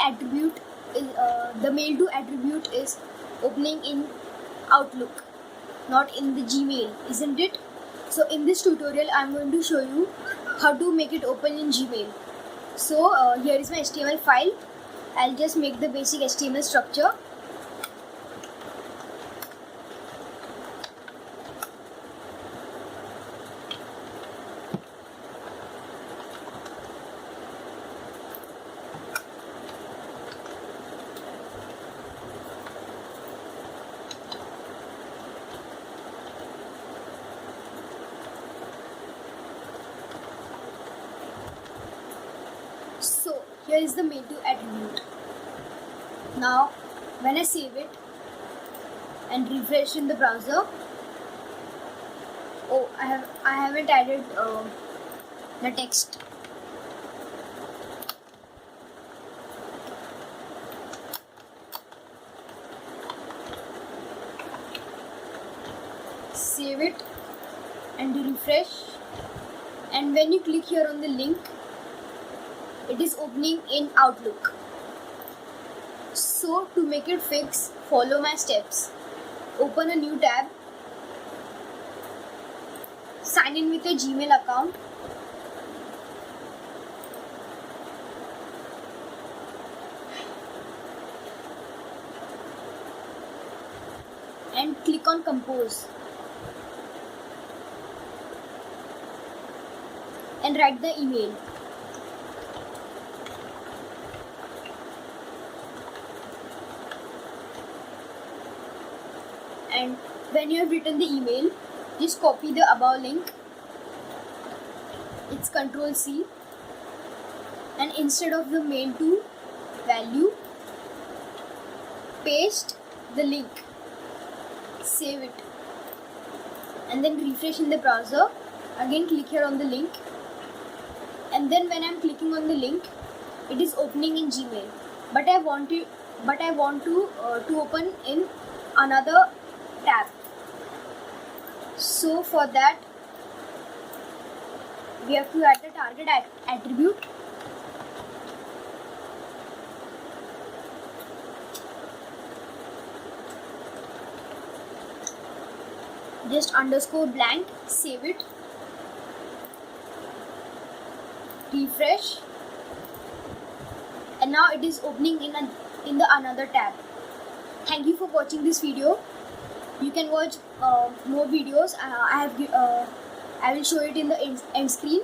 attribute is the Mailto attribute is opening in Outlook, not in the Gmail, isn't it? So in this tutorial I'm going to show you how to make it open in Gmail. So here is my HTML file. I'll just make the basic HTML structure. So here is the Mailto attribute. Now when I save it and refresh in the browser, oh, I haven't added the text. Save it and refresh, and when you click here on the link, it is opening in Outlook. So to make it fix, follow my steps. Open a new tab, sign in with a Gmail account, and click on compose and write the email. And when you have written the email, just copy the above link. It's Ctrl C, and instead of the Mailto value, paste the link. Save it and then refresh in the browser. Again click here on the link, and then when I'm clicking on the link, it is opening in Gmail. But I want to open in another tab. So for that, we have to add the target attribute. Just underscore blank, save it, refresh, and now it is opening in the another tab. Thank you for watching this video. You can watch more videos. I will show it in the end screen.